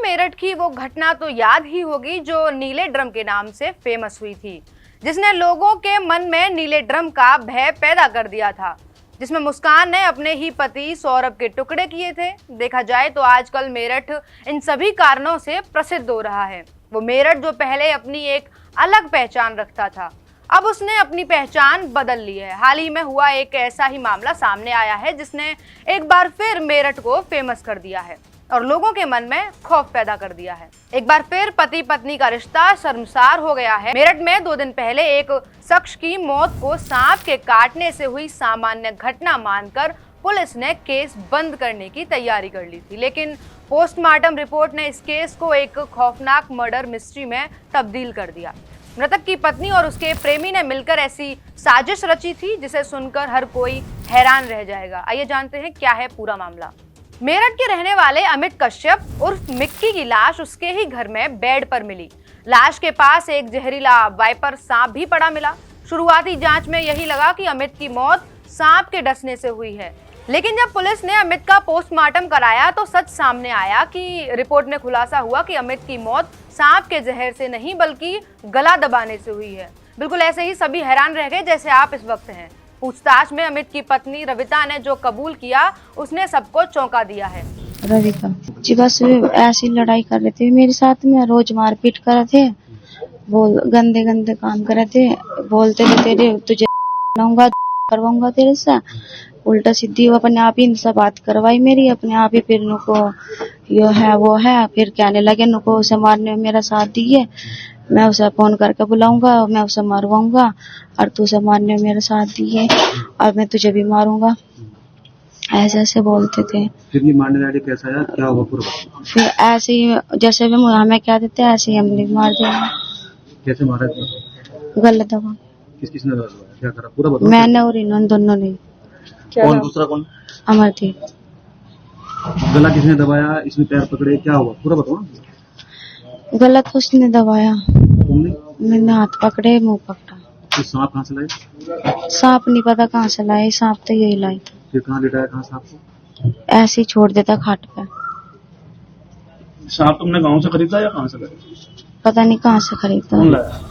मेरठ की वो घटना तो याद ही होगी जो नीले ड्रम के नाम से फेमस हुई थी, जिसने लोगों के मन में नीले ड्रम का भय पैदा कर दिया था, जिसमें मुस्कान ने अपने ही पति सौरभ के टुकड़े किए थे। देखा जाए तो आजकल मेरठ इन सभी कारणों से प्रसिद्ध हो रहा है। वो मेरठ जो पहले अपनी एक अलग पहचान रखता था, अब उसने अपनी पहचान बदल ली है। हाल ही में हुआ एक ऐसा ही मामला सामने आया है जिसने एक बार फिर मेरठ को फेमस कर दिया है और लोगों के मन में खौफ पैदा कर दिया है। एक बार फिर पति पत्नी का रिश्ता शर्मसार हो गया है। मेरठ में 2 दिन पहले एक शख्स की मौत को सांप के काटने से हुई सामान्य घटना मानकर पुलिस ने केस बंद करने की तैयारी कर ली थी, लेकिन पोस्टमार्टम रिपोर्ट ने इस केस को एक खौफनाक मर्डर मिस्ट्री में तब्दील कर दिया। मृतक की पत्नी और उसके प्रेमी ने मिलकर ऐसी साजिश रची थी जिसे सुनकर हर कोई हैरान रह जाएगा। आइए जानते हैं क्या है पूरा मामला। मेरठ के रहने वाले अमित कश्यप उर्फ मिक्की की लाश उसके ही घर में बेड पर मिली। लाश के पास एक जहरीला वाइपर सांप भी पड़ा मिला। शुरुआती जांच में यही लगा कि अमित की मौत सांप के डसने से हुई है, लेकिन जब पुलिस ने अमित का पोस्टमार्टम कराया तो सच सामने आया कि रिपोर्ट में खुलासा हुआ कि अमित की मौत सांप के जहर से नहीं बल्कि गला दबाने से हुई है। बिल्कुल ऐसे ही सभी हैरान रह गए जैसे आप इस वक्त हैं। पूछताछ में अमित की पत्नी रविता ने जो कबूल किया उसने सबको चौंका दिया है। रविता जी बस ऐसी लड़ाई कर रहे थे मेरे साथ में, रोज मारपीट कर रहे थे, बोल गंदे गंदे काम कर रहे थे, बोलते थे तेरे तुझे करवाऊंगा तेरे से। उल्टा सीधी वो अपने आप ही इनसे बात करवाई मेरी, अपने आप ही फिर नुको यो है वो है, फिर कहने लगे नुको उसे मारने में मेरा साथ दिए, मैं उसे फोन करके बुलाऊंगा, मैं उसे मारवाऊंगा और तू उसे मारने में मेरा साथ दिए और मैं तुझे भी मारूंगा, ऐसे ऐसे बोलते थे। फिर ये मारने वाले कैसा है, क्या हुआ पूरा? फिर ऐसे ही जैसे भी हमें क्या देते ऐसे ही हमने मार दिया। कैसे मारा? गलत दबा। किस किसने क्या करा पूरा बताओ। मैंने और इन्होंने दोनों ने। कौन दूसरा कौन? अमरदीप। गला किसने दबाया, इसमें पैर पकड़े, क्या हुआ पूरा बताओ। गलत उसने दबाया, मैंने हाथ पकड़े, मुंह पकड़ा। तो सांप कहाँ से लाए? सांप नहीं पता कहाँ से लाए, सांप तो यही लाई था। फिर कहाँ लिटाया, कहाँ सांप को? ऐसे ही छोड़ देता खाट पे। सांप तुमने गांव से खरीदा या कहाँ से लाया? पता नहीं कहाँ से खरीदा। कौन लाया?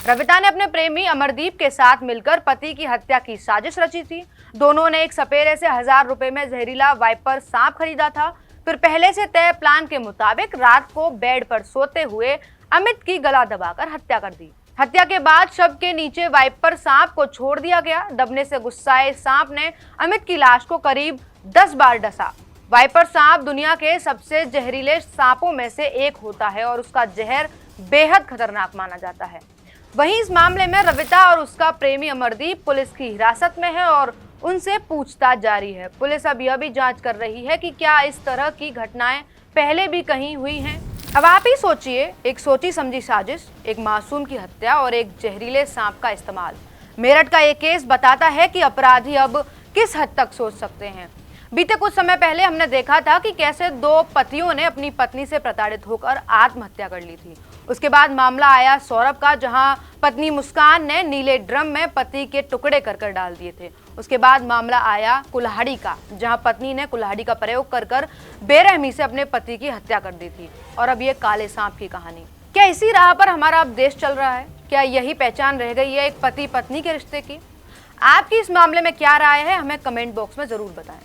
रविता ने अपने प्रेमी अमरदीप के साथ मिलकर पति की हत्या की साजिश रची थी। दोनों ने एक सपेरे से 1000 रुपए में जहरीला वाइपर सांप खरीदा था। फिर पहले से तय प्लान के मुताबिक रात को बेड पर सोते हुए अमित की गला दबाकर हत्या कर दी। हत्या के बाद शव के नीचे वाइपर सांप को छोड़ दिया गया। दबने से गुस्साए सांप ने अमित की लाश को करीब 10 बार डसा। वाइपर सांप दुनिया के सबसे जहरीले सांपों में से एक होता है और उसका जहर बेहद खतरनाक माना जाता है। वहीं इस मामले में रविता और उसका प्रेमी अमरदीप पुलिस की हिरासत में है और उनसे पूछताछ जारी है। पुलिस अब यह भी जांच कर रही है कि क्या इस तरह की घटनाएं पहले भी कहीं हुई हैं। अब आप ही सोचिए, एक सोची समझी साजिश, एक मासूम की हत्या और एक जहरीले सांप का इस्तेमाल। मेरठ का ये केस बताता है कि अपराधी अब किस हद तक सोच सकते हैं। बीते कुछ समय पहले हमने देखा था कि कैसे 2 पतियों ने अपनी पत्नी से प्रताड़ित होकर आत्महत्या कर ली थी। उसके बाद मामला आया सौरभ का, जहां पत्नी मुस्कान ने नीले ड्रम में पति के टुकड़े कर डाल दिए थे। उसके बाद मामला आया कुल्हाड़ी का, जहां पत्नी ने कुल्हाड़ी का प्रयोग कर बेरहमी से अपने पति की हत्या कर दी थी। और अब ये काले सांप की कहानी। क्या इसी राह पर हमारा अब देश चल रहा है? क्या यही पहचान रह गई है एक पति पत्नी के रिश्ते की? आपकी इस मामले में क्या राय है, हमें कमेंट बॉक्स में जरूर बताएं।